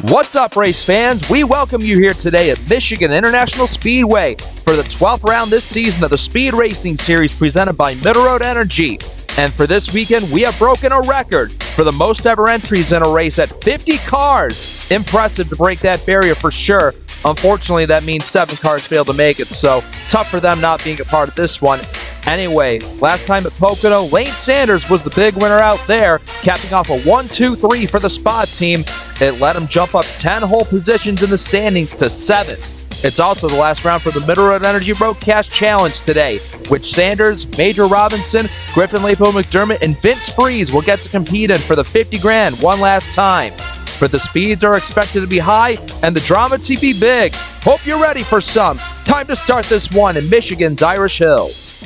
What's up, race fans? We welcome you here today at Michigan International Speedway for the 12th round this season of the Speed Racing Series presented by Middle Road Energy. And for this weekend, we have broken a record for the most ever entries in a race at 50 cars. Impressive to break that barrier for sure. Unfortunately, that means 7 cars failed to make it, so tough for them not being a part of this one. Anyway, last time at Pocono, Lane Sanders was the big winner out there, capping off a 1-2-3 for the Spot team. It let him jump up 10 whole positions in the standings to 7. It's also the last round for the Middle Road Energy Broadcast Challenge today, which Sanders, Major Robinson, Griffin Lapo McDermott, and Vince Freeze will get to compete in for the 50 grand one last time. But the speeds are expected to be high and the drama to be big. Hope you're ready for some. Time to start this one in Michigan's Irish Hills.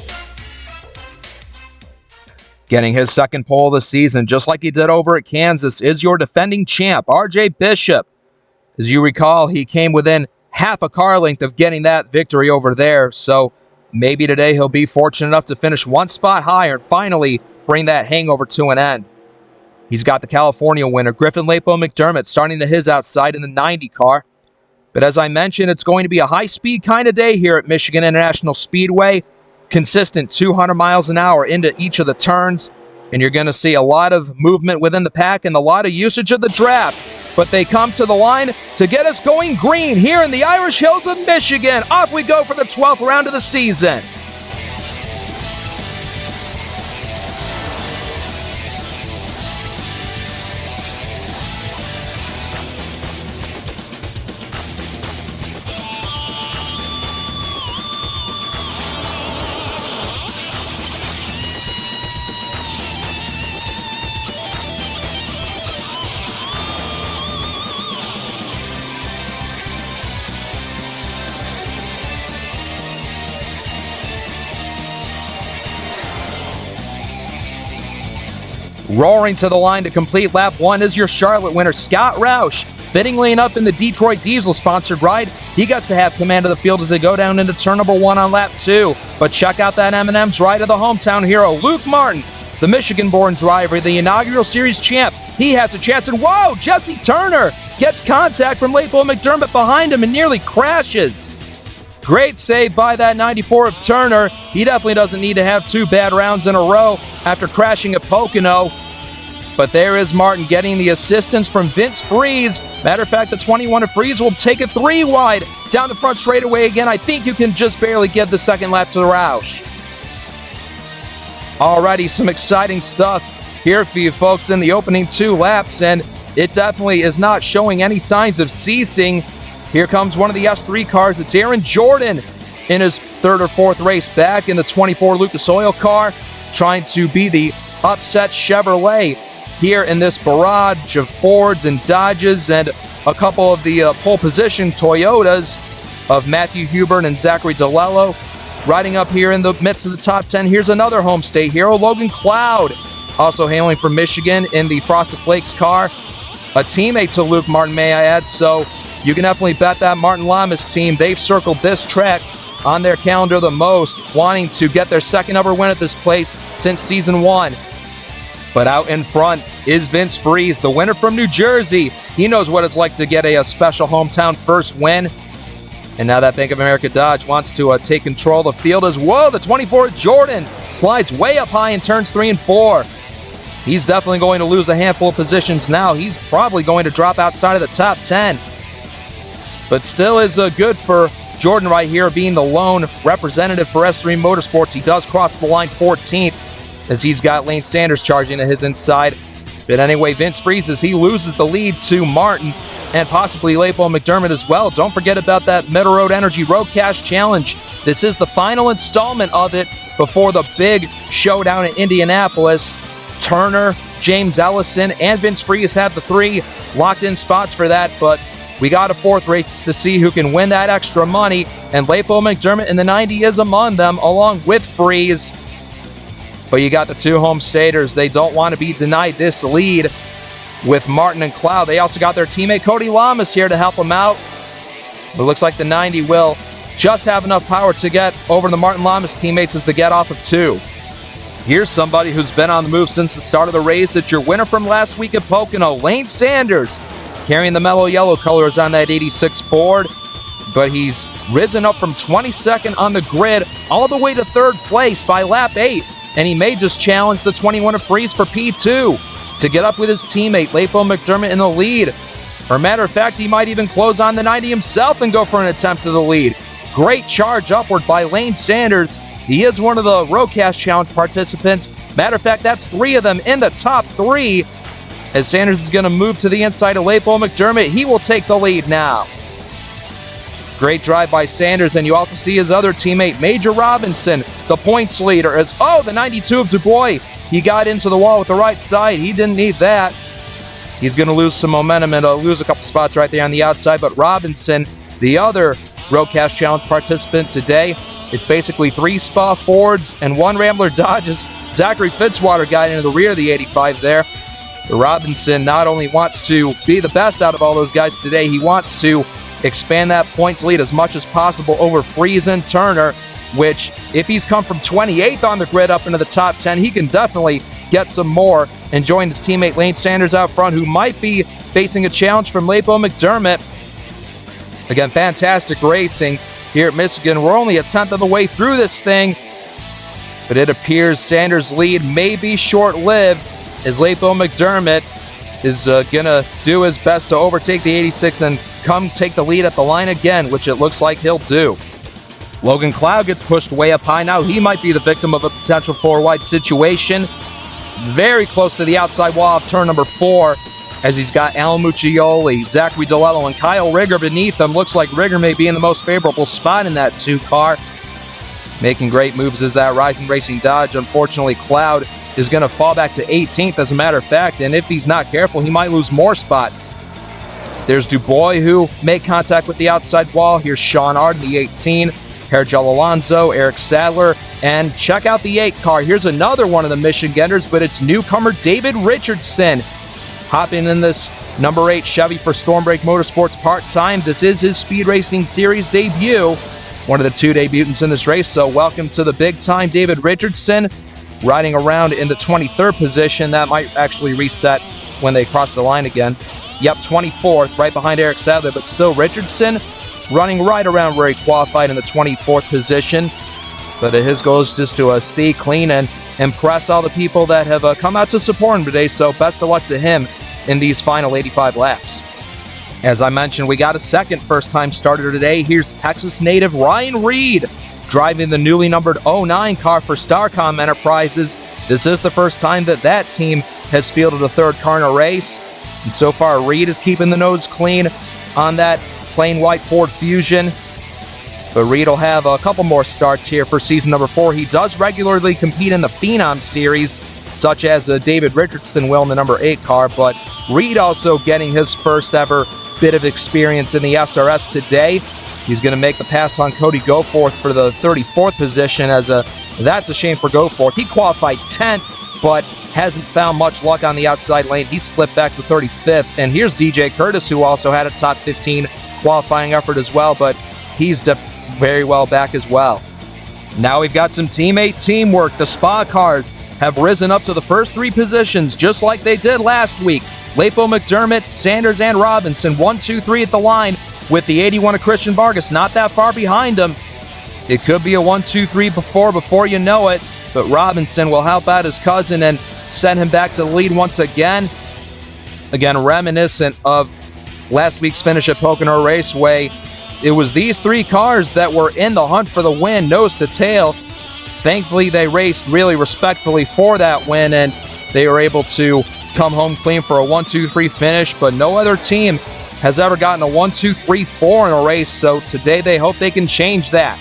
Getting his second pole of the season, just like he did over at Kansas, is your defending champ, RJ Bishop. As you recall, he came within half a car length of getting that victory over there, so maybe today he'll be fortunate enough to finish one spot higher and finally bring that hangover to an end. He's got the California winner, Griffin Lapo McDermott, starting to his outside in the 90 car. But as I mentioned, it's going to be a high-speed kind of day here at Michigan International Speedway. Consistent 200 miles an hour into each of the turns, and you're going to see a lot of movement within the pack and a lot of usage of the draft. But they come to the line to get us going green here in the Irish Hills of Michigan. Off we go for the 12th round of the season. Roaring to the line to complete lap 1 is your Charlotte winner, Scott Roush. Fittingly enough in the Detroit Diesel-sponsored ride, he gets to have command of the field as they go down into turn number 1 on lap 2. But check out that M&M's ride of the hometown hero, Luke Martin, the Michigan-born driver, the inaugural series champ. He has a chance, and whoa, Jesse Turner gets contact from Lapo McDermott behind him and nearly crashes. Great save by that 94 of Turner. He definitely doesn't need to have 2 bad rounds in a row after crashing at Pocono. But there is Martin getting the assistance from Vince Freeze. Matter of fact, the 21 of Freeze will take it 3 wide. Down the front straightaway again. I think you can just barely give the second lap to the Roush. Alrighty, some exciting stuff here for you folks in the opening 2 laps, and it definitely is not showing any signs of ceasing. Here comes one of the S3 cars. It's Aaron Jordan in his 3rd or 4th race back in the 24 Lucas Oil car, trying to be the upset Chevrolet here in this barrage of Fords and Dodges and a couple of the pole position Toyotas of Matthew Hubert and Zachary DeLello. Riding up here in the midst of the top 10, here's another home state hero, Logan Cloud, also hailing from Michigan in the Frosted Flakes car. A teammate to Luke Martin, may I add, so you can definitely bet that Martin Lamas team, they've circled this track on their calendar the most, wanting to get their second ever win at this place since season 1. But out in front is Vince Freeze, the winner from New Jersey. He knows what it's like to get a special hometown first win. And now that Bank of America Dodge wants to take control of the field as well. The 24 Jordan slides way up high in turns 3 and 4. He's definitely going to lose a handful of positions now. He's probably going to drop outside of the top 10. But still is good for Jordan right here, being the lone representative for S3 Motorsports. He does cross the line 14th as he's got Lane Sanders charging to his inside. But anyway, Vince Freeze, as he loses the lead to Martin and possibly Lapo McDermott as well. Don't forget about that Middle Road Energy Roadcast Challenge. This is the final installment of it before the big showdown in Indianapolis. Turner, James Ellison, and Vince Freeze have the 3 locked-in spots for that, but we got a 4th race to see who can win that extra money, and Lapo McDermott in the 90 is among them, along with Freeze. But you got the 2 home staters. They don't want to be denied this lead with Martin and Cloud. They also got their teammate Cody Lamas here to help them out. But it looks like the 90 will just have enough power to get over the Martin Lamas teammates as they get off of 2. Here's somebody who's been on the move since the start of the race. It's your winner from last week at Pocono, Lane Sanders. carrying the mellow yellow colors on that 86 Ford. But he's risen up from 22nd on the grid all the way to 3rd place by lap 8. And he may just challenge the 21 of Freeze for P2 to get up with his teammate, Leifo McDermott, in the lead. Or matter of fact, he might even close on the 90 himself and go for an attempt to the lead. Great charge upward by Lane Sanders. He is one of the Roadcast Challenge participants. Matter of fact, that's 3 of them in the top 3. As Sanders is going to move to the inside of Leifo McDermott, he will take the lead now. Great drive by Sanders, and you also see his other teammate, Major Robinson, the points leader, as, the 92 of Dubois. He got into the wall with the right side. He didn't need that. He's going to lose some momentum and lose a couple spots right there on the outside. But Robinson, the other Roadcast Challenge participant today, it's basically 3 Spa Fords and 1 Rambler Dodges. Zachary Fitzwater got into the rear of the 85 there. Robinson not only wants to be the best out of all those guys today, he wants to expand that points lead as much as possible over Freeze and Turner, which, if he's come from 28th on the grid up into the top 10, he can definitely get some more and join his teammate Lane Sanders out front, who might be facing a challenge from Leifo McDermott. Again, fantastic racing here at Michigan. We're only a 10th of the way through this thing, but it appears Sanders' lead may be short-lived as Leifo McDermott is going to do his best to overtake the 86 and come take the lead at the line again, which it looks like he'll do. Logan Cloud gets pushed way up high now. He might be the victim of a potential 4-wide situation. Very close to the outside wall of turn number 4, as he's got Alan Muccioli, Zachary DeLello, and Kyle Rigger beneath him. Looks like Rigger may be in the most favorable spot in that 2 car. Making great moves is that Rising Racing Dodge. Unfortunately, Cloud is going to fall back to 18th, as a matter of fact, and if he's not careful, he might lose more spots. There's Dubois, who made contact with the outside wall. Here's Sean Ard in the 18, Hergel Alonso, Eric Sadler, and check out the 8 car. Here's another one of the Michiganders, but it's newcomer David Richardson hopping in this number 8 Chevy for Stormbreak Motorsports part-time. This is his Speed Racing Series debut, one of the 2 debutants in this race, so welcome to the big time, David Richardson, riding around in the 23rd position. That might actually reset when they cross the line again. Yep, 24th, right behind Eric Sadler, but still Richardson running right around where he qualified in the 24th position. But his goal is just to stay clean and impress all the people that have come out to support him today, so best of luck to him in these final 85 laps. As I mentioned, we got a second first-time starter today. Here's Texas native Ryan Reed driving the newly numbered 09 car for Starcom Enterprises. This is the first time that team has fielded a 3rd car in a race. And so far, Reed is keeping the nose clean on that plain white Ford Fusion. But Reed will have a couple more starts here for season number 4. He does regularly compete in the Phenom Series, such as David Richardson will in the number 8 car. But Reed also getting his first ever bit of experience in the SRS today. He's going to make the pass on Cody Goforth for the 34th position, as that's a shame for Goforth. He qualified 10th, but hasn't found much luck on the outside lane. He slipped back to 35th. And here's DJ Curtis, who also had a top 15 qualifying effort as well, but he's very well back as well. Now we've got some teammate teamwork. The Spa cars have risen up to the first 3 positions, just like they did last week. Leifo McDermott, Sanders, and Robinson, 1, 2, 3 at the line, with the 81 of Christian Vargas not that far behind him. It could be a 1, 2, 3 before you know it, but Robinson will help out his cousin and send him back to the lead once again. Again, reminiscent of last week's finish at Pocono Raceway. It was these 3 cars that were in the hunt for the win, nose to tail. Thankfully, they raced really respectfully for that win, and they were able to come home clean for a 1, 2, 3 finish, but no other team has ever gotten a 1, 2, 3, 4 in a race, so today they hope they can change that.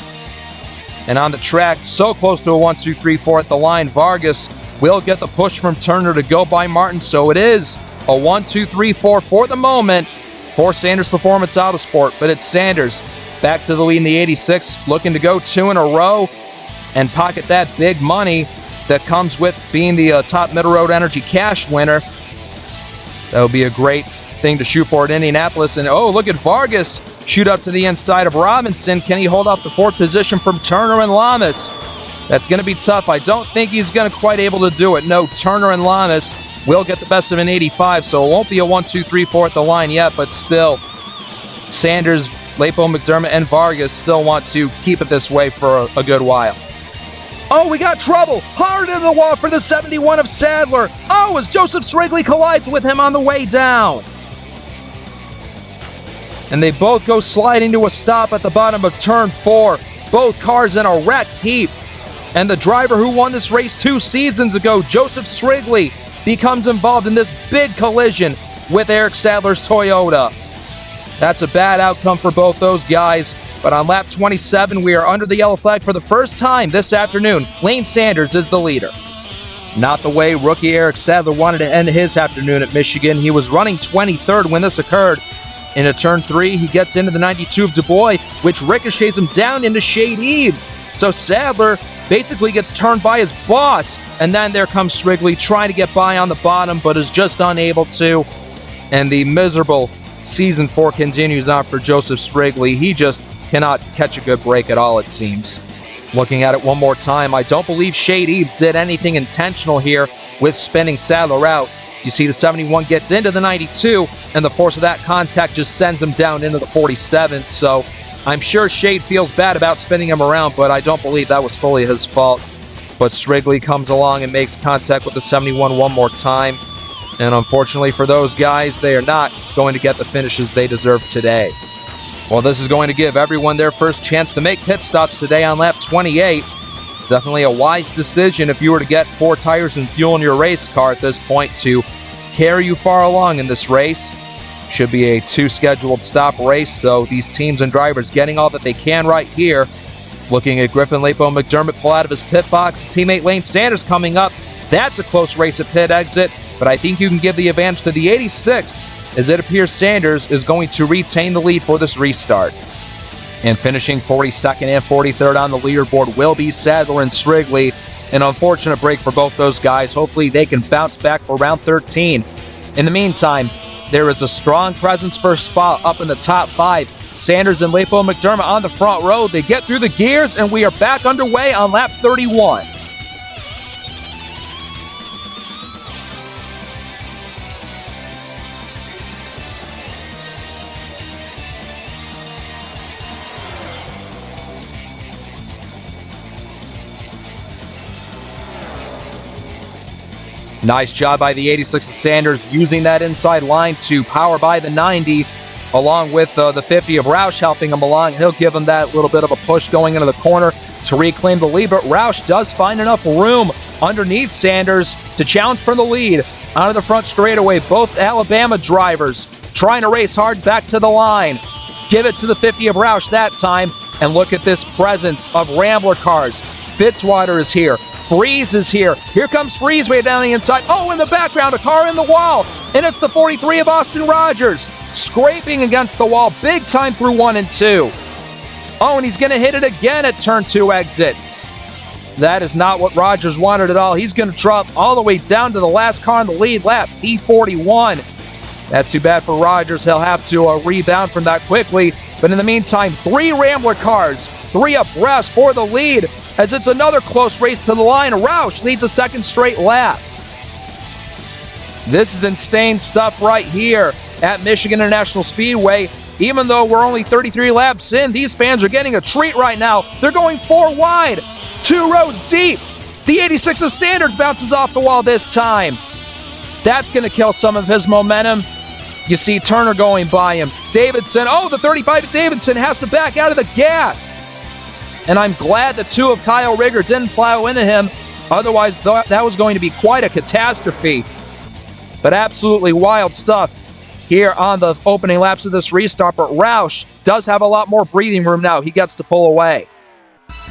And on the track, so close to a 1, 2, 3, 4 at the line, Vargas will get the push from Turner to go by Martin, so it is a 1, 2, 3, 4 for the moment for Sanders Performance Autosport, but it's Sanders back to the lead in the 86, looking to go 2 in a row and pocket that big money that comes with being the top Middle Road Energy Cash winner. That would be a great thing to shoot for at Indianapolis. And look at Vargas shoot up to the inside of Robinson. Can he hold off the 4th position from Turner and Lamas? That's going to be tough. I don't think he's going to quite able to do it. No, Turner and Lamas will get the best of an 85, so it won't be a 1, 2, 3, 4 at the line yet, but still, Sanders, Lapo, McDermott, and Vargas still want to keep it this way for a good while. Oh, we got trouble. Hard into the wall for the 71 of Sadler. Oh, as Joseph Strigley collides with him on the way down. And they both go sliding to a stop at the bottom of turn 4. Both cars in a wrecked heap. And the driver who won this race 2 seasons ago, Joseph Strigley, becomes involved in this big collision with Eric Sadler's Toyota. That's a bad outcome for both those guys. But on lap 27, we are under the yellow flag for the first time this afternoon. Lane Sanders is the leader. Not the way rookie Eric Sadler wanted to end his afternoon at Michigan. He was running 23rd when this occurred. Into turn 3, he gets into the 92 of Du Bois, which ricochets him down into Shade Eves. So Sadler basically gets turned by his boss. And then there comes Strigley trying to get by on the bottom, but is just unable to. And the miserable season 4 continues on for Joseph Strigley. He just cannot catch a good break at all, it seems. Looking at it one more time, I don't believe Shade Eves did anything intentional here with spinning Sadler out. You see the 71 gets into the 92, and the force of that contact just sends him down into the 47. So I'm sure Shade feels bad about spinning him around, but I don't believe that was fully his fault. But Strigley comes along and makes contact with the 71 one more time. And unfortunately for those guys, they are not going to get the finishes they deserve today. Well, this is going to give everyone their first chance to make pit stops today on lap 28. Definitely a wise decision if you were to get 4 tires and fuel in your race car at this point to carry you far along in this race. Should be a 2 scheduled stop race, so these teams and drivers getting all that they can right here. Looking at Griffin, Lapo, McDermott pull out of his pit box. His teammate Lane Sanders coming up. That's a close race at pit exit, but I think you can give the advantage to the 86, as it appears Sanders is going to retain the lead for this restart. And finishing 42nd and 43rd on the leaderboard will be Sadler and Strigley. An unfortunate break for both those guys. Hopefully they can bounce back for round 13. In the meantime, there is a strong presence for a spot up in the top 5. Sanders and Lapo McDermott on the front row. They get through the gears, and we are back underway on lap 31. Nice job by the 86 Sanders using that inside line to power by the 90, along with the 50 of Roush helping him along. He'll give him that little bit of a push going into the corner to reclaim the lead, but Roush does find enough room underneath Sanders to challenge for the lead. Onto the front straightaway, both Alabama drivers trying to race hard back to the line. Give it to the 50 of Roush that time, and look at this presence of Rambler cars. Fitzwater is here. Freeze is here. Here comes Freeze way down the inside. Oh, in the background, a car in the wall. And it's the 43 of Austin Rogers. Scraping against the wall big time through 1 and 2. Oh, and he's going to hit it again at turn 2 exit. That is not what Rogers wanted at all. He's going to drop all the way down to the last car in the lead lap, P41. That's too bad for Rogers. He'll have to rebound from that quickly. But in the meantime, 3 Rambler cars, 3 abreast for the lead, as it's another close race to the line. Roush leads a second straight lap. This is insane stuff right here at Michigan International Speedway. Even though we're only 33 laps in, these fans are getting a treat right now. They're going 4 wide, 2 rows deep. The 86 of Sanders bounces off the wall this time. That's going to kill some of his momentum. You see Turner going by him. Davidson, oh, the 35 of Davidson has to back out of the gas. And I'm glad the 2 of Kyle Rigger didn't plow into him. Otherwise, that was going to be quite a catastrophe. But absolutely wild stuff here on the opening laps of this restart. But Roush does have a lot more breathing room now. He gets to pull away.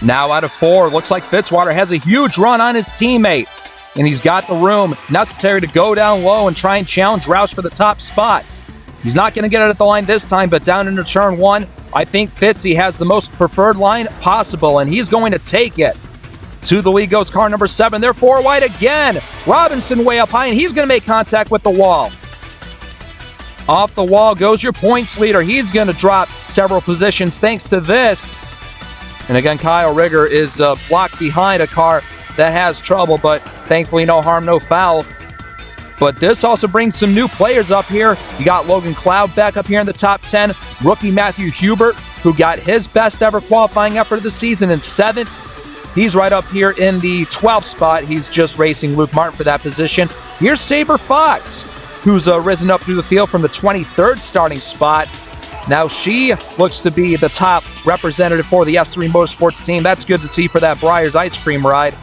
Now out of 4, looks like Fitzwater has a huge run on his teammate. And he's got the room necessary to go down low and try and challenge Roush for the top spot. He's not going to get it at the line this time, but down into turn 1, I think Fitzy has the most preferred line possible, and he's going to take it. To the lead goes car number 7. They're 4 wide again. Robinson way up high, and he's going to make contact with the wall. Off the wall goes your points leader. He's going to drop several positions thanks to this. And again, Kyle Rigger is blocked behind a car that has trouble, but thankfully no harm, no foul. But this also brings some new players up here. You got Logan Cloud back up here in the top 10. Rookie Matthew Hubert, who got his best ever qualifying effort of the season in 7th. He's right up here in the 12th spot. He's just racing Luke Martin for that position. Here's Saber Fox, who's risen up through the field from the 23rd starting spot. Now she looks to be the top representative for the S3 Motorsports team. That's good to see for that Briar's ice cream ride.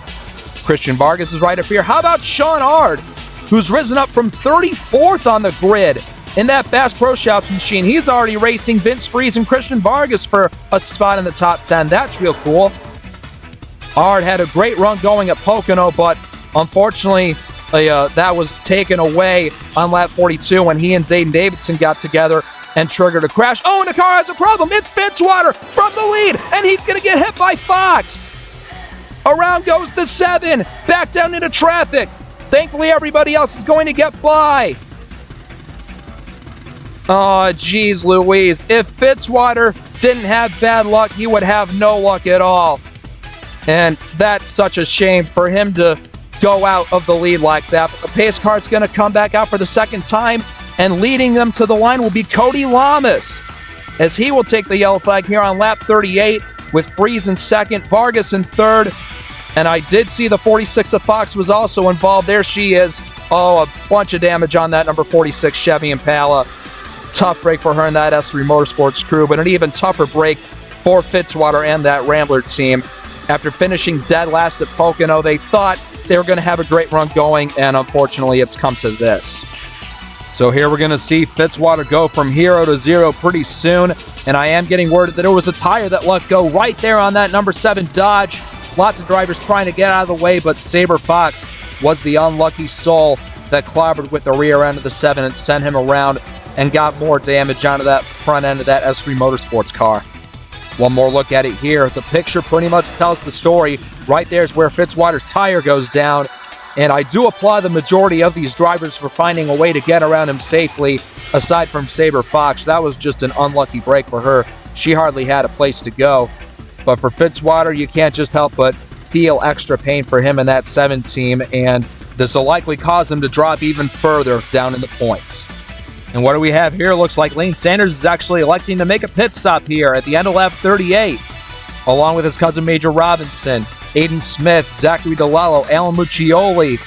Christian Vargas is right up here. How about Sean Ard, who's risen up from 34th on the grid in that Bass Pro Shops machine? He's already racing Vince Freeze and Christian Vargas for a spot in the top 10. That's real cool. Ard had a great run going at Pocono, but unfortunately, that was taken away on lap 42 when he and Zayden Davidson got together and triggered a crash. Oh, and the car has a problem. It's Fitzwater from the lead, and he's going to get hit by Fox. Around goes the 7, back down into traffic. Thankfully, everybody else is going to get by. Oh, geez Louise. If Fitzwater didn't have bad luck, he would have no luck at all. And that's such a shame for him to go out of the lead like that. But the pace car's going to come back out for the second time, and leading them to the line will be Cody Lamas, as he will take the yellow flag here on lap 38 with Freeze in second, Vargas in third. And I did see the 46 of Fox was also involved. There she is. Oh, a bunch of damage on that number 46 Chevy Impala. Tough break for her and that S3 Motorsports crew, but an even tougher break for Fitzwater and that Rambler team. After finishing dead last at Pocono, they thought they were going to have a great run going, and unfortunately it's come to this. So here we're going to see Fitzwater go from hero to zero pretty soon, and I am getting word that there was a tire that let go right there on that number 7 Dodge. Lots of drivers trying to get out of the way, but Saber Fox was the unlucky soul that clobbered with the rear end of the 7 and sent him around and got more damage onto that front end of that S3 Motorsports car. One more look at it here. The picture pretty much tells the story. Right there is where Fitzwater's tire goes down, and I do applaud the majority of these drivers for finding a way to get around him safely, aside from Saber Fox. That was just an unlucky break for her. She hardly had a place to go. But for Fitzwater, you can't just help but feel extra pain for him and that 7 team, and this will likely cause him to drop even further down in the points. And what do we have here? Looks like Lane Sanders is actually electing to make a pit stop here at the end of lap 38, along with his cousin Major Robinson, Aiden Smith, Zachary DeLello, Alan Muccioli,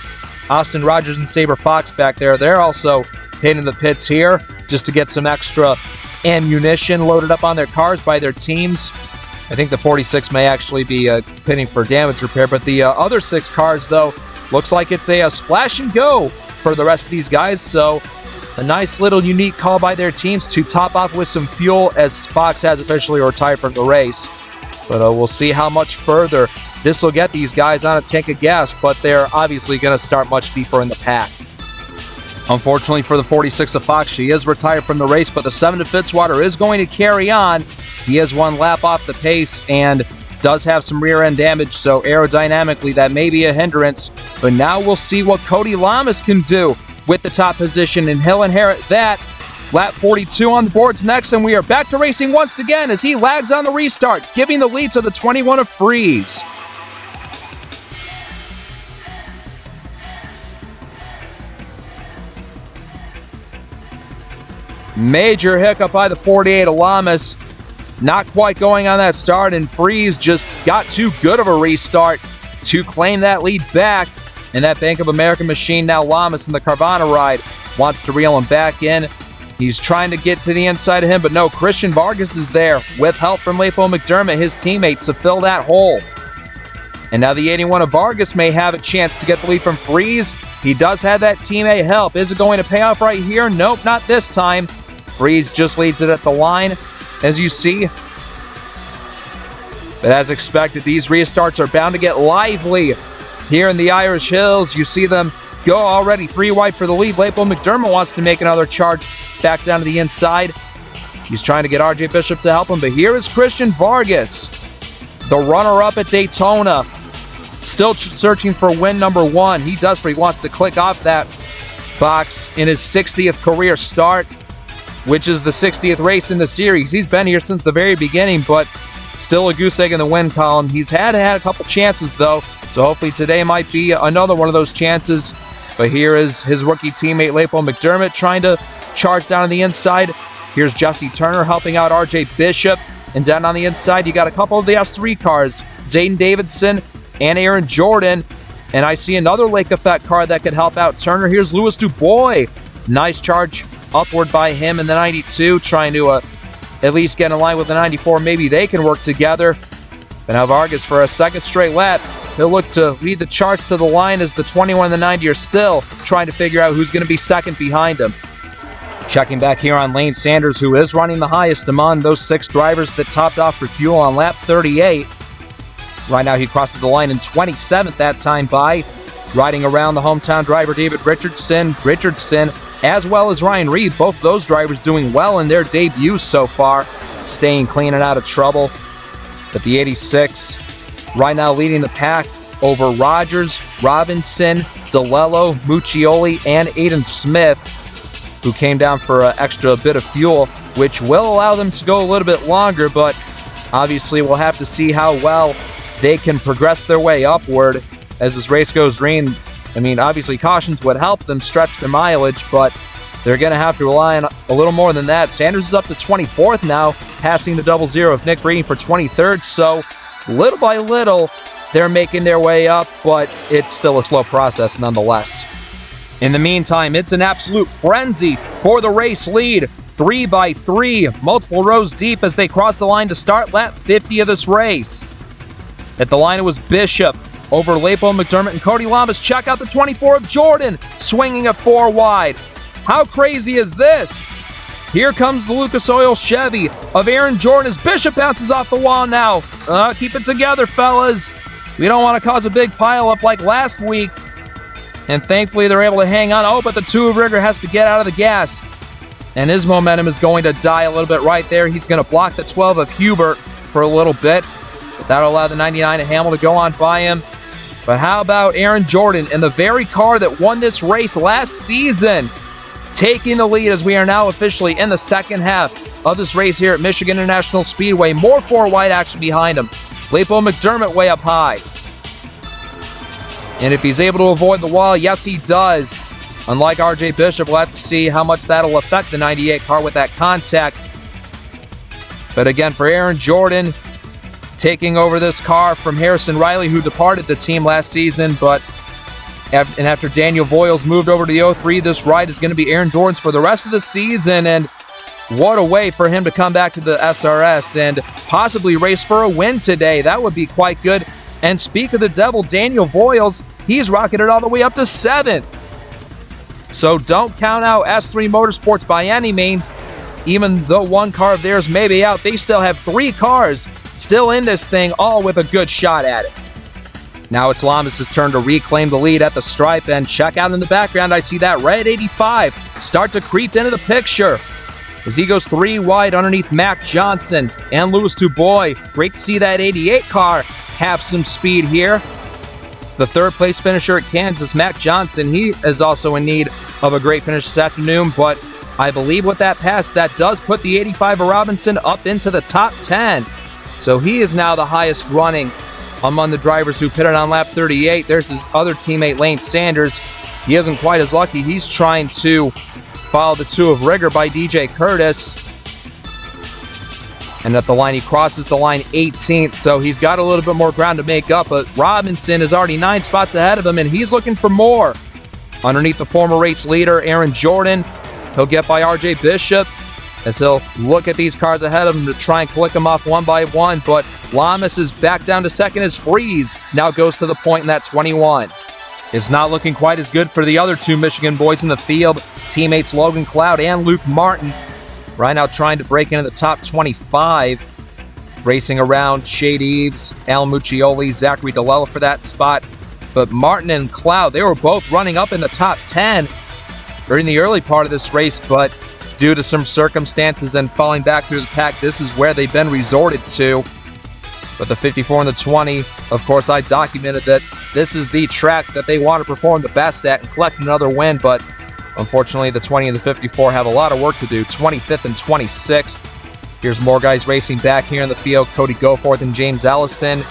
Austin Rogers, and Saber Fox back there. They're also hitting the pits here just to get some extra ammunition loaded up on their cars by their teams. I think the 46 may actually be pitting for damage repair, but the other 6 cars, though, looks like it's a splash and go for the rest of these guys. So a nice little unique call by their teams to top off with some fuel, as Fox has officially retired from the race. But we'll see how much further this will get these guys on a tank of gas, but they're obviously going to start much deeper in the pack. Unfortunately for the 46 of Fox, she is retired from the race, but the 7 to Fitzwater is going to carry on. He has 1 lap off the pace and does have some rear end damage, so aerodynamically that may be a hindrance. But now we'll see what Cody Lamas can do with the top position, and he'll inherit that. Lap 42 on the boards next, and we are back to racing once again as he lags on the restart, giving the lead to the 21 of Freeze. Major hiccup by the 48 of Lamas. Not quite going on that start, and Freeze just got too good of a restart to claim that lead back. And that Bank of America machine, now Lamas in the Carvana ride, wants to reel him back in. He's trying to get to the inside of him, but no, Christian Vargas is there with help from Leopold McDermott, his teammate, to fill that hole. And now the 81 of Vargas may have a chance to get the lead from Freeze. He does have that teammate help. Is it going to pay off right here? Nope, not this time. Freeze just leads it at the line, as you see. But as expected, these restarts are bound to get lively here in the Irish Hills. You see them go already 3 wide for the lead. Leopold McDermott wants to make another charge back down to the inside. He's trying to get RJ Bishop to help him, but here is Christian Vargas, the runner-up at Daytona, still searching for win number 1. He desperately wants to click off that box in his 60th career start, which is the 60th race in the series. He's been here since the very beginning, but still a goose egg in the win column. He's had a couple chances, though, so hopefully today might be another one of those chances. But here is his rookie teammate, Leopold McDermott, trying to charge down on the inside. Here's Jesse Turner helping out RJ Bishop. And down on the inside, you got a couple of the S3 cars, Zayden Davidson and Aaron Jordan. And I see another Lake Effect car that could help out Turner. Here's Louis Dubois. Nice charge upward by him in the 92, trying to at least get in line with the 94. Maybe they can work together. And now Vargas for a second straight lap. He'll look to lead the charge to the line as the 21 and the 90 are still trying to figure out who's going to be second behind him. Checking back here on Lane Sanders, who is running the highest among those 6 drivers that topped off for fuel on lap 38. Right now he crosses the line in 27th that time by. Riding around the hometown driver David Richardson, as well as Ryan Reed. Both those drivers doing well in their debuts so far, staying clean and out of trouble. But the 86 right now leading the pack over Rogers, Robinson, DeLello, Muccioli, and Aiden Smith, who came down for an extra bit of fuel, which will allow them to go a little bit longer, but obviously we'll have to see how well they can progress their way upward as this race goes green. I mean, obviously cautions would help them stretch their mileage, but they're going to have to rely on a little more than that. Sanders is up to 24th now, passing the double zero of Nick Breen for 23rd, so little by little, they're making their way up, but it's still a slow process nonetheless. In the meantime, it's an absolute frenzy for the race lead. 3 by 3, multiple rows deep as they cross the line to start lap 50 of this race. At the line, it was Bishop over Leopold McDermott and Cody Lamas. Check out the 24 of Jordan, swinging at 4 wide. How crazy is this? Here comes the Lucas Oil Chevy of Aaron Jordan as Bishop bounces off the wall now. Keep it together, fellas. We don't want to cause a big pileup like last week. And thankfully, they're able to hang on. Oh, but the 2 of Rigger has to get out of the gas. And his momentum is going to die a little bit right there. He's going to block the 12 of Hubert for a little bit. But that'll allow the 99 of Hamill to go on by him. But how about Aaron Jordan in the very car that won this race last season, taking the lead as we are now officially in the second half of this race here at Michigan International Speedway. More 4-wide action behind him. Leopold McDermott way up high. And if he's able to avoid the wall, yes, he does. Unlike RJ Bishop, we'll have to see how much that'll affect the 98 car with that contact. But again, for Aaron Jordan, taking over this car from Harrison Riley, who departed the team last season, but after Daniel Voiles moved over to the 03, this ride is going to be Aaron Jordan's for the rest of the season. And what a way for him to come back to the SRS and possibly race for a win today. That would be quite good. And speak of the devil, Daniel Voiles, he's rocketed all the way up to 7th. So don't count out S3 Motorsports by any means. Even though one car of theirs may be out, they still have 3 cars still in this thing, all with a good shot at it. Now it's Lamas' turn to reclaim the lead at the stripe, and check out in the background, I see that red 85 start to creep into the picture as he goes 3 wide underneath Mac Johnson and Louis Dubois. Great to see that 88 car have some speed here. The 3rd place finisher at Kansas, Mac Johnson, he is also in need of a great finish this afternoon, but I believe with that pass, that does put the 85 of Robinson up into the top 10. So he is now the highest running among the drivers who pitted on lap 38. There's his other teammate, Lane Sanders. He isn't quite as lucky. He's trying to follow the 2 of Rigger by DJ Curtis. And at the line, he crosses the line 18th, so he's got a little bit more ground to make up. But Robinson is already 9 spots ahead of him, and he's looking for more. Underneath the former race leader, Aaron Jordan, he'll get by RJ Bishop as he'll look at these cars ahead of him to try and click them off one by one. But Lamas is back down to second as Freeze now goes to the point in that 21. It's not looking quite as good for the other 2 Michigan boys in the field, teammates Logan Cloud and Luke Martin. Right now trying to break into the top 25. Racing around Shade Eves, Al Muccioli, Zachary DeLello for that spot. But Martin and Cloud, they were both running up in the top 10 during the early part of this race, but due to some circumstances and falling back through the pack, this is where they've been resorted to. But the 54 and the 20, of course, I documented that this is the track that they want to perform the best at and collect another win, but unfortunately, the 20 and the 54 have a lot of work to do. 25th and 26th. Here's more guys racing back here in the field. Cody Goforth and James Ellison.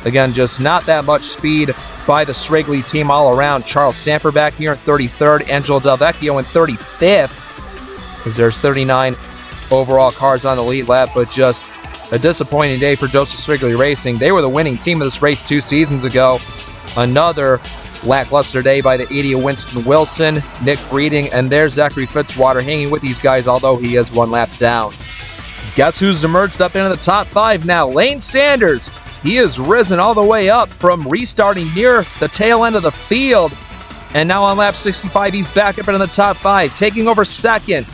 Again, just not that much speed by the Srigley team all around. Charles Samper back here in 33rd. Angelo Del Vecchio in 35th. Because there's 39 overall cars on the lead lap, but just a disappointing day for Joseph Srigley Racing. They were the winning team of this race 2 seasons ago. Another lackluster day by the 80 of Winston Wilson, Nick Breeding, and there's Zachary Fitzwater hanging with these guys, although he is 1 lap down. Guess who's emerged up into the top 5 now? Lane Sanders. He has risen all the way up from restarting near the tail end of the field. And now on lap 65, he's back up into the top 5, taking over second,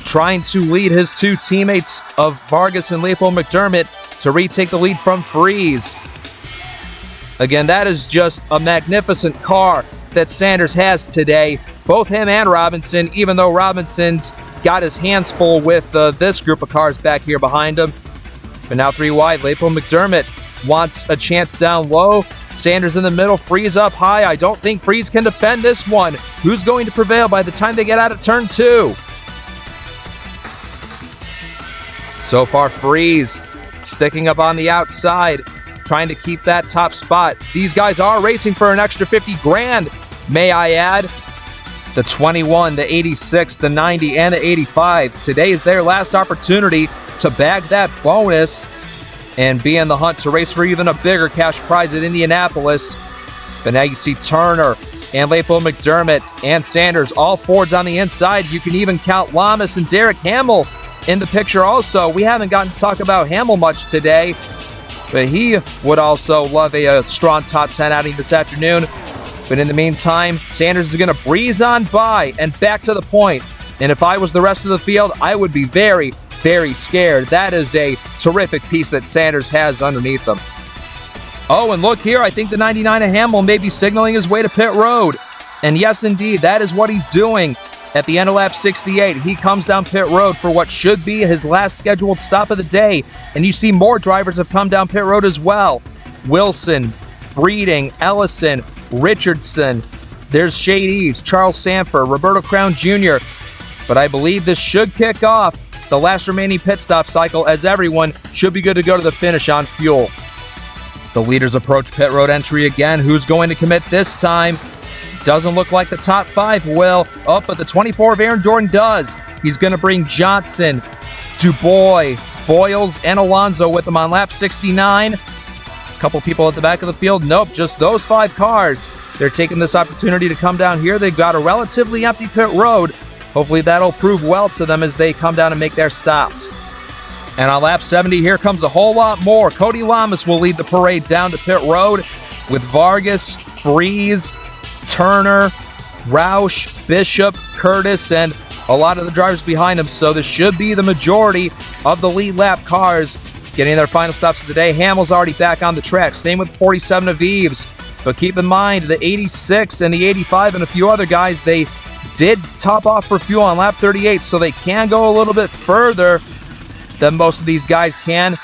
trying to lead his 2 teammates of Vargas and Leopold McDermott to retake the lead from Freeze. Again, that is just a magnificent car that Sanders has today. Both him and Robinson, even though Robinson's got his hands full with this group of cars back here behind him. But now 3 wide, Leopold McDermott wants a chance down low. Sanders in the middle, Freeze up high. I don't think Freeze can defend this one. Who's going to prevail by the time they get out of turn 2? So far, Freeze sticking up on the outside, trying to keep that top spot. These guys are racing for an extra 50 grand, may I add. The 21, the 86, the 90, and the 85. Today is their last opportunity to bag that bonus and be in the hunt to race for even a bigger cash prize at Indianapolis. But now you see Turner and Leopold McDermott and Sanders, all Fords on the inside. You can even count Lamas and Derek Hamill in the picture also. We haven't gotten to talk about Hamill much today, but he would also love a strong top 10 outing this afternoon. But in the meantime, Sanders is going to breeze on by and back to the point. And if I was the rest of the field, I would be very, very scared. That is a terrific piece that Sanders has underneath him. Oh, and look here. I think the 99 of Hamill may be signaling his way to pit road. And yes, indeed, that is what he's doing. At the end of lap 68, he comes down pit road for what should be his last scheduled stop of the day. And you see more drivers have come down pit road as well. Wilson, Breeding, Ellison, Richardson. There's Shade Eves, Charles Sanford, Roberto Crown Jr. But I believe this should kick off the last remaining pit stop cycle, as everyone should be good to go to the finish on fuel. The leaders approach pit road entry again. Who's going to commit this time? Doesn't look like the top 5 will. Oh, but the 24 of Aaron Jordan does. He's going to bring Johnson, Dubois, Boyles, and Alonso with him on lap 69. A couple people at the back of the field. Nope, just those 5 cars. They're taking this opportunity to come down here. They've got a relatively empty pit road. Hopefully that'll prove well to them as they come down and make their stops. And on lap 70, here comes a whole lot more. Cody Lamas will lead the parade down to pit road with Vargas, Freeze, Turner, Roush, Bishop, Curtis, and a lot of the drivers behind him. So this should be the majority of the lead lap cars getting their final stops of the day. Hamill's already back on the track. Same with 47 of Eves. But keep in mind, the 86 and the 85 and a few other guys, they did top off for fuel on lap 38, so they can go a little bit further than most of these guys can.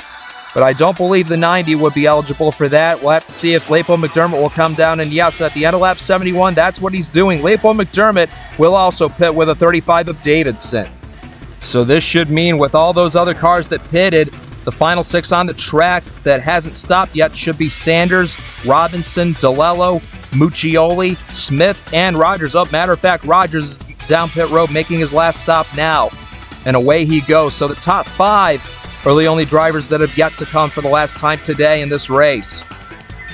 But I don't believe the 90 would be eligible for that. We'll have to see if Leopold McDermott will come down. And yes, at the end of lap 71, that's what he's doing. Leopold McDermott will also pit with a 35 of Davidson. So this should mean with all those other cars that pitted, the final 6 on the track that hasn't stopped yet should be Sanders, Robinson, DeLello, Muccioli, Smith, and Rogers. Oh, matter of fact, Rogers is down pit road making his last stop now. And away he goes. So the top 5 are the only drivers that have yet to come for the last time today in this race.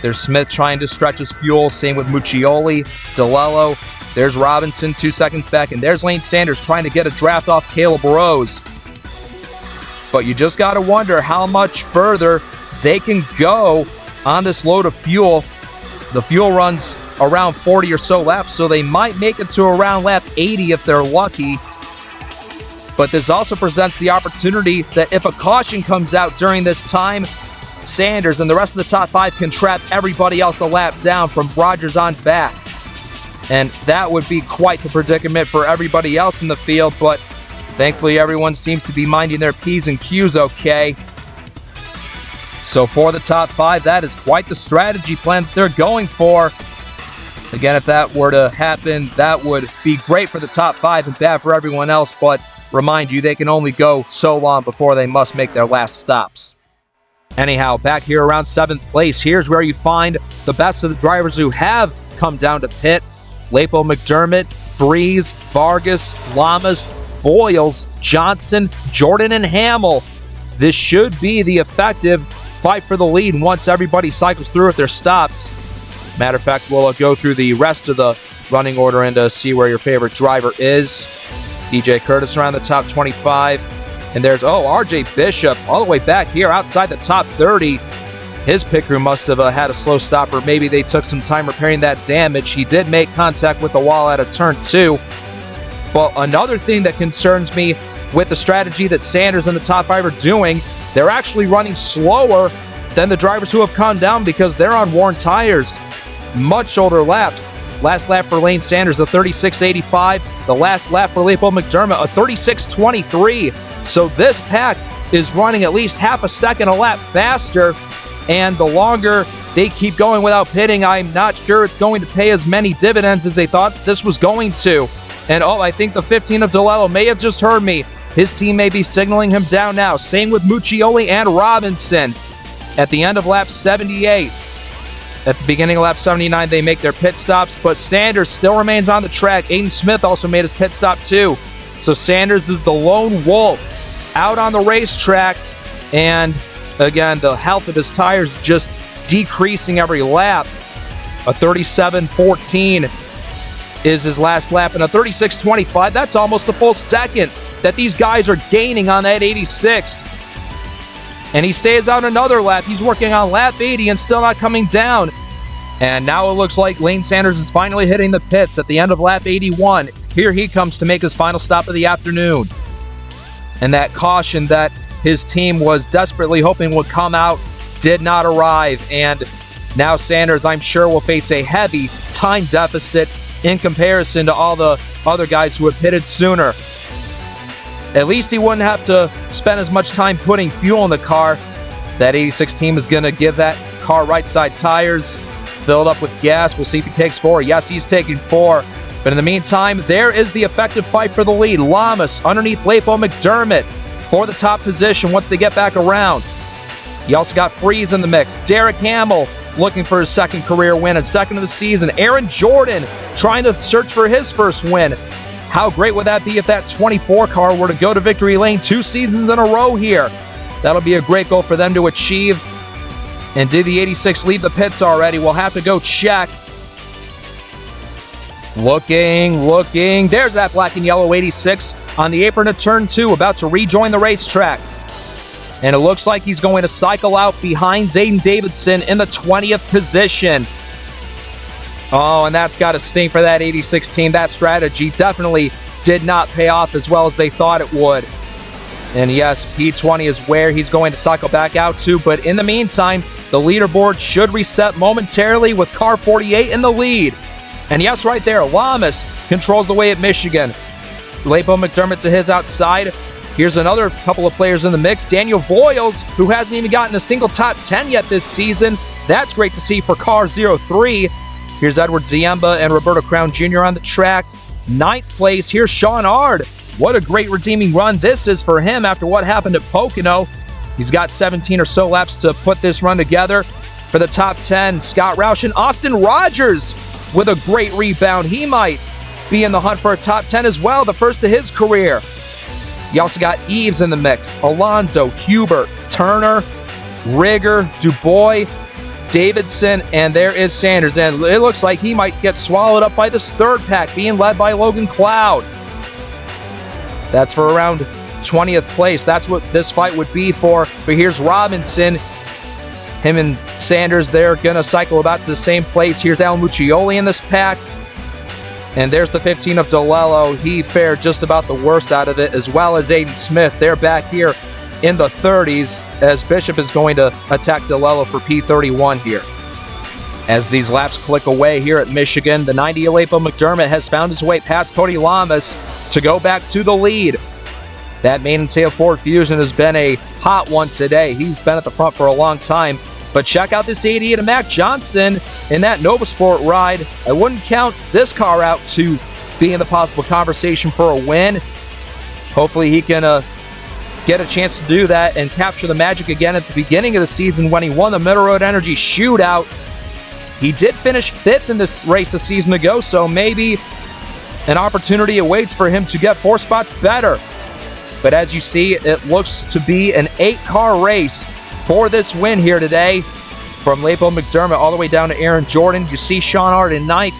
There's Smith trying to stretch his fuel. Same with Muccioli, DeLello. There's Robinson 2 seconds back. And there's Lane Sanders trying to get a draft off Caleb Rose. But you just got to wonder how much further they can go on this load of fuel. The fuel runs around 40 or so laps, so they might make it to around lap 80 if they're lucky. But this also presents the opportunity that if a caution comes out during this time, Sanders and the rest of the top 5 can trap everybody else a lap down from Rogers on back. And that would be quite the predicament for everybody else in the field, but thankfully everyone seems to be minding their P's and Q's okay. So for the top 5, that is quite the strategy plan that they're going for. Again, if that were to happen, that would be great for the top 5 and bad for everyone else, but remind you, they can only go so long before they must make their last stops. Anyhow, back here around 7th place, here's where you find the best of the drivers who have come down to pit. Lapo, McDermott, Freeze, Vargas, Lamas, Voiles, Johnson, Jordan, and Hamill. This should be the effective fight for the lead once everybody cycles through with their stops. Matter of fact, we'll go through the rest of the running order and see where your favorite driver is. DJ Curtis around the top 25. And there's, RJ Bishop all the way back here outside the top 30. His pit crew must have had a slow stop, or maybe they took some time repairing that damage. He did make contact with the wall at a turn 2. But another thing that concerns me with the strategy that Sanders and the top 5 are doing, they're actually running slower than the drivers who have come down because they're on worn tires. Much older laps. Last lap for Lane Sanders, a 36.85. The last lap for Lapo McDermott, a 36.23. So this pack is running at least half a second a lap faster, and the longer they keep going without pitting, I'm not sure it's going to pay as many dividends as they thought this was going to. And I think the 15 of DeLello may have just heard me. His team may be signaling him down now. Same with Muccioli and Robinson. At the end of lap 78, at the beginning of lap 79, they make their pit stops, but Sanders still remains on the track. Aiden Smith also made his pit stop too. So Sanders is the lone wolf out on the racetrack, and again, the health of his tires is just decreasing every lap. A 37.14 is his last lap, and a 36.25, that's almost a full second that these guys are gaining on that 86. And he stays out another lap. He's working on lap 80 and still not coming down. And now it looks like Lane Sanders is finally hitting the pits at the end of lap 81. Here he comes to make his final stop of the afternoon. And that caution that his team was desperately hoping would come out did not arrive. And now Sanders, I'm sure, will face a heavy time deficit in comparison to all the other guys who have pitted sooner. At least he wouldn't have to spend as much time putting fuel in the car. That 86 team is going to give that car right side tires, filled up with gas. We'll see if he takes 4. Yes, he's taking 4. But in the meantime, there is the effective fight for the lead. Lamas underneath Lapo McDermott for the top position once they get back around. You also got Freeze in the mix. Derek Hamill looking for his second career win and second of the season. Aaron Jordan trying to search for his first win. How great would that be if that 24 car were to go to victory lane 2 seasons in a row here? That'll be a great goal for them to achieve. And did the 86 leave the pits already? We'll have to go check. Looking. There's that black and yellow 86 on the apron of turn 2, about to rejoin the racetrack. And it looks like he's going to cycle out behind Zayden Davidson in the 20th position. Oh, and that's got to sting for that 86 team. That strategy definitely did not pay off as well as they thought it would. And yes, P20 is where he's going to cycle back out to. But in the meantime, the leaderboard should reset momentarily with car 48 in the lead. And yes, right there, Lamas controls the way at Michigan. Lapo McDermott to his outside. Here's another couple of players in the mix. Daniel Voiles, who hasn't even gotten a single top 10 yet this season. That's great to see for car 03. Here's Edward Ziemba and Roberto Crown Jr. on the track. 9th place, here's Sean Ard. What a great redeeming run this is for him after what happened at Pocono. He's got 17 or so laps to put this run together. For the top 10, Scott Roush and Austin Rogers with a great rebound. He might be in the hunt for a top 10 as well, the first of his career. You also got Eves in the mix. Alonso, Hubert, Turner, Rigger, Dubois, Davidson, and there is Sanders. And it looks like he might get swallowed up by this third pack, being led by Logan Cloud. That's for around 20th place. That's what this fight would be for. But here's Robinson. Him and Sanders, they're going to cycle about to the same place. Here's Alan Muccioli in this pack. And there's the 15 of DeLello. He fared just about the worst out of it, as well as Aiden Smith. They're back here in the 30s as Bishop is going to attack DeLello for P31 here. As these laps click away here at Michigan, the 90 Lapo McDermott has found his way past Cody Lamas to go back to the lead. That main and tail Ford Fusion has been a hot one today. He's been at the front for a long time. But check out this 88 of Mac Johnson in that Novasport ride. I wouldn't count this car out to be in the possible conversation for a win. Hopefully he can get a chance to do that and capture the magic again at the beginning of the season when he won the Middle Road Energy Shootout. He did finish 5th in this race a season ago, so maybe an opportunity awaits for him to get 4 spots better. But as you see, it looks to be an 8-car race for this win here today. From Lapo McDermott all the way down to Aaron Jordan. You see Sean Hart in 9th.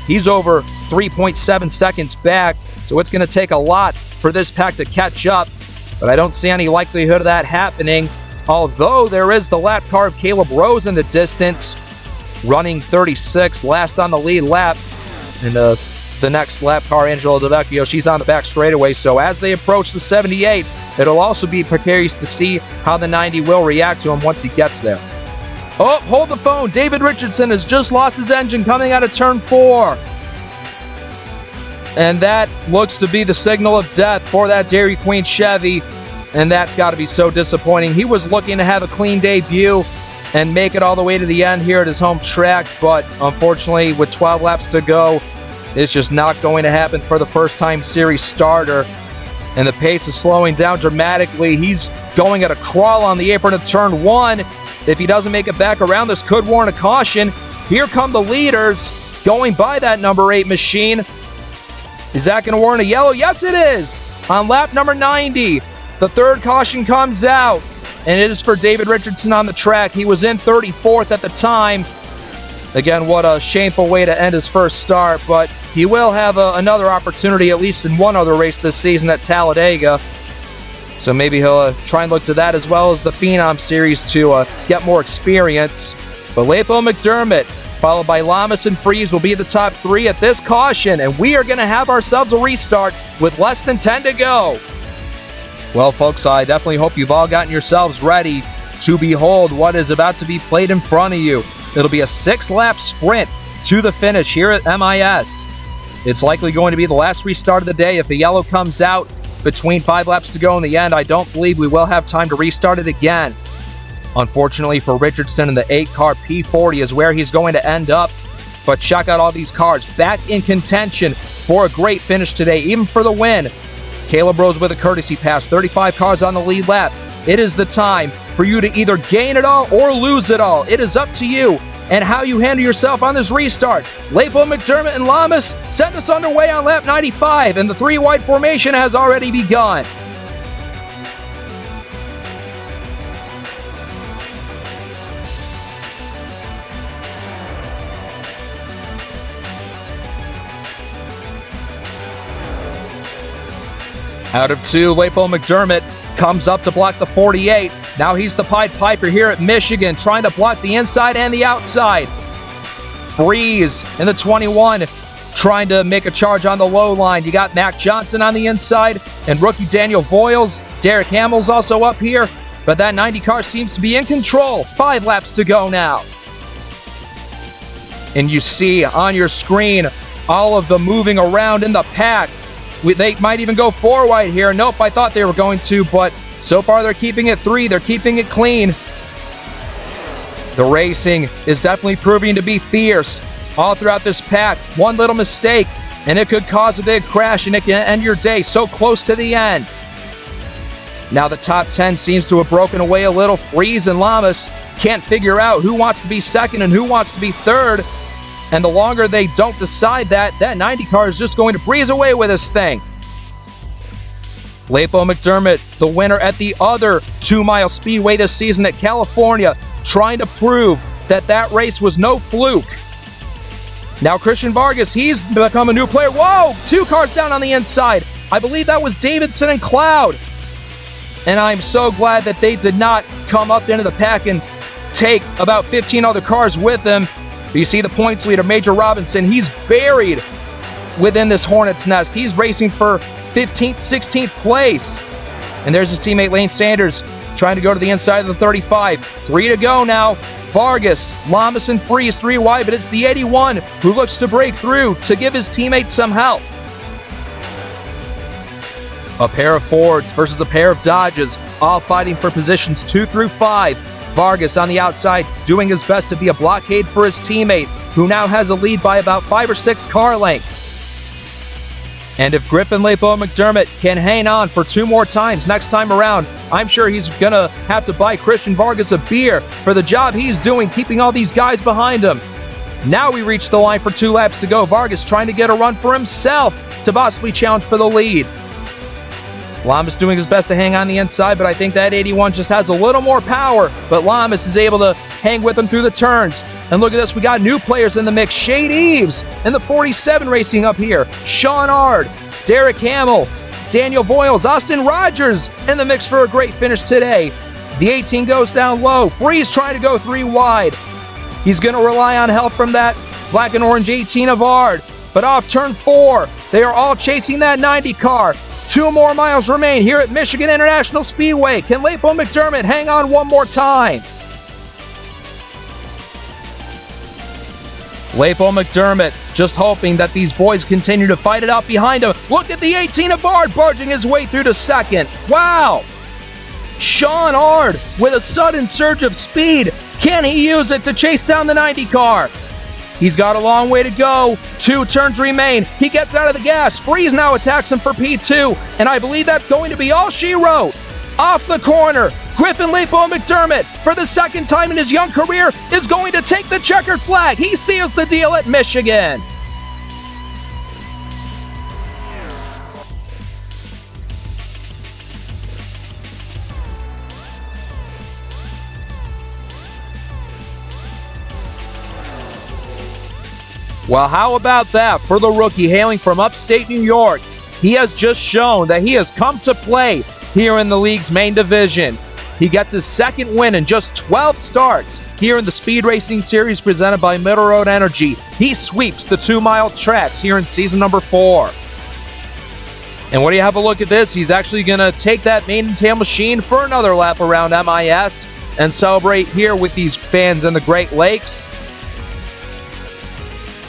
He's over 3.7 seconds back, so it's going to take a lot for this pack to catch up. But I don't see any likelihood of that happening, although there is the lap car of Caleb Rose in the distance, running 36, last on the lead lap. And the next lap car, Angela DeVecchio, she's on the back straightaway. So as they approach the 78, it'll also be precarious to see how the 90 will react to him once he gets there. Oh, hold the phone. David Richardson has just lost his engine coming out of turn 4. And that looks to be the signal of death for that Dairy Queen Chevy. And that's got to be so disappointing. He was looking to have a clean debut and make it all the way to the end here at his home track. But unfortunately, with 12 laps to go, it's just not going to happen for the first-time series starter. And the pace is slowing down dramatically. He's going at a crawl on the apron of turn 1. If he doesn't make it back around, this could warrant a caution. Here come the leaders going by that number 8 machine. Is that going to warrant a yellow? Yes, it is. On lap number 90, the third caution comes out, and it is for David Richardson on the track. He was in 34th at the time. Again, what a shameful way to end his first start, but he will have another opportunity, at least in one other race this season at Talladega. So maybe he'll try and look to that as well as the Phenom Series to get more experience. But Lapo McDermott, followed by Lamas and Freeze, will be the top 3 at this caution, and we are going to have ourselves a restart with less than 10 to go. Well, folks, I definitely hope you've all gotten yourselves ready to behold what is about to be played in front of you. It'll be a 6-lap sprint to the finish here at MIS. It's likely going to be the last restart of the day. If the yellow comes out between 5 laps to go in the end, I don't believe we will have time to restart it again. Unfortunately for Richardson, in the 8-car P40 is where he's going to end up. But check out all these cars back in contention for a great finish today, even for the win. Caleb Rose with a courtesy pass, 35 cars on the lead lap. It is the time for you to either gain it all or lose it all. It is up to you and how you handle yourself on this restart. Lapo, McDermott, and Lamas setting us underway on lap 95, and the 3-wide formation has already begun. Out of 2, Lapo McDermott comes up to block the 48. Now he's the Pied Piper here at Michigan, trying to block the inside and the outside. Freeze in the 21, trying to make a charge on the low line. You got Mac Johnson on the inside and rookie Daniel Voiles. Derek Hamill's also up here, but that 90 car seems to be in control. 5 laps to go now. And you see on your screen all of the moving around in the pack. They might even go 4 wide here. Nope, I thought they were going to, but so far they're keeping it 3. They're keeping it clean. The racing is definitely proving to be fierce all throughout this pack. One little mistake, and it could cause a big crash, and it can end your day so close to the end. Now the top 10 seems to have broken away a little. Freeze and Lamas can't figure out who wants to be second and who wants to be third. And the longer they don't decide that 90 car is just going to breeze away with this thing. Lapo McDermott, the winner at the other 2-mile speedway this season at California, trying to prove that race was no fluke. Now Christian Vargas, he's become a new player. Whoa, 2 cars down on the inside. I believe that was Davidson and Cloud. And I'm so glad that they did not come up into the pack and take about 15 other cars with them. You see the points leader, Major Robinson, he's buried within this hornet's nest. He's racing for 15th, 16th place. And there's his teammate Lane Sanders trying to go to the inside of the 35. 3 to go now. Vargas, Lamas, and Freeze 3 wide, but it's the 81 who looks to break through to give his teammates some help. A pair of Fords versus a pair of Dodges, all fighting for positions 2 through 5. Vargas on the outside doing his best to be a blockade for his teammate, who now has a lead by about 5 or 6 car lengths. And if Griffin Lepo McDermott can hang on for 2 more times next time around, I'm sure he's going to have to buy Christian Vargas a beer for the job he's doing keeping all these guys behind him. Now we reach the line for 2 laps to go. Vargas trying to get a run for himself to possibly challenge for the lead. Lamas doing his best to hang on the inside, but I think that 81 just has a little more power. But Lamas is able to hang with him through the turns. And look at this, we got new players in the mix. Shade Eves in the 47 racing up here. Sean Ard, Derek Hamill, Daniel Voiles, Austin Rogers in the mix for a great finish today. The 18 goes down low. Freeze trying to go 3 wide. He's going to rely on help from that black and orange 18 of Ard. But off turn 4, they are all chasing that 90 car. 2 more miles remain here at Michigan International Speedway. Can Lepo McDermott hang on one more time? Lepo McDermott just hoping that these boys continue to fight it out behind him. Look at the 18 of Ard barging his way through to second. Wow! Sean Ard with a sudden surge of speed. Can he use it to chase down the 90 car? He's got a long way to go. 2 turns remain. He gets out of the gas. Freeze now attacks him for P2. And I believe that's going to be all she wrote. Off the corner, Griffin Lepo McDermott, for the 2nd time in his young career, is going to take the checkered flag. He seals the deal at Michigan. Well, how about that for the rookie hailing from upstate New York? He has just shown that he has come to play here in the league's main division. He gets his 2nd win in just 12 starts here in the Speed Racing Series presented by Middle Road Energy. He sweeps the 2-mile tracks here in season number 4. And when you have a look at this, he's actually going to take that maiden tail machine for another lap around MIS and celebrate here with these fans in the Great Lakes.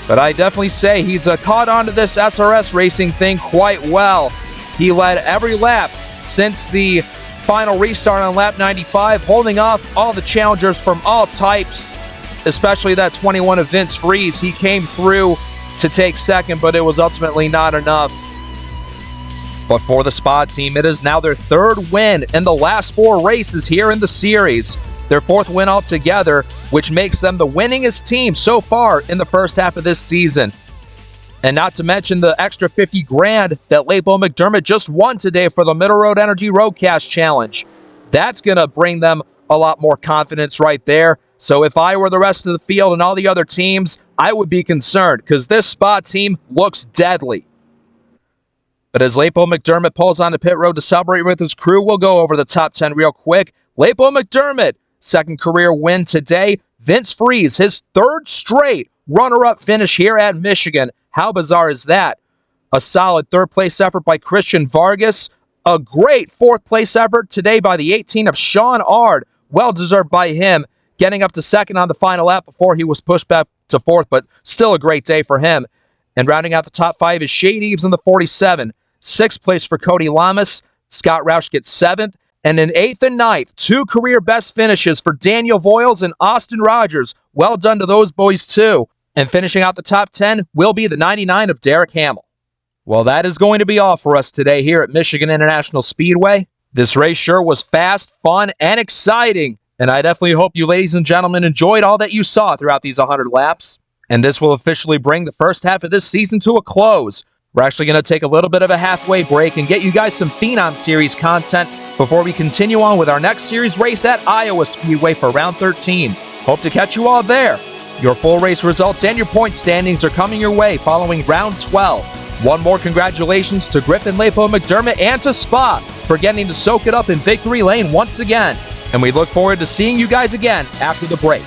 But I definitely say he's caught on to this SRS racing thing quite well. He led every lap since the final restart on lap 95, holding off all the challengers from all types, especially that 21 of Vince Freeze. He came through to take 2nd, but it was ultimately not enough. But for the Spa team, it is now their 3rd win in the last 4 races here in the series. Their 4th win altogether, which makes them the winningest team so far in the first half of this season. And not to mention the extra $50,000 that Lepo McDermott just won today for the Middle Road Energy Roadcast Challenge. That's going to bring them a lot more confidence right there. So if I were the rest of the field and all the other teams, I would be concerned because this Spa team looks deadly. But as Lepo McDermott pulls on the pit road to celebrate with his crew, we'll go over the top 10 real quick. Lepo McDermott, 2nd career win today. Vince Freeze, his 3rd straight runner-up finish here at Michigan. How bizarre is that? A solid 3rd place effort by Christian Vargas. A great 4th place effort today by the 18 of Sean Ard. Well-deserved by him, getting up to 2nd on the final lap before he was pushed back to 4th, but still a great day for him. And rounding out the top 5 is Shade Eves in the 47. 6th place for Cody Lamas. Scott Roush gets 7th. And in 8th and 9th, 2 career best finishes for Daniel Voiles and Austin Rogers. Well done to those boys, too. And finishing out the top 10 will be the 99 of Derek Hamill. Well, that is going to be all for us today here at Michigan International Speedway. This race sure was fast, fun, and exciting. And I definitely hope you ladies and gentlemen enjoyed all that you saw throughout these 100 laps. And this will officially bring the first half of this season to a close. We're actually going to take a little bit of a halfway break and get you guys some Phenom Series content before we continue on with our next series race at Iowa Speedway for round 13. Hope to catch you all there. Your full race results and your point standings are coming your way following round 12. One more congratulations to Griffin Lepo McDermott and to Spa for getting to soak it up in victory lane once again. And we look forward to seeing you guys again after the break.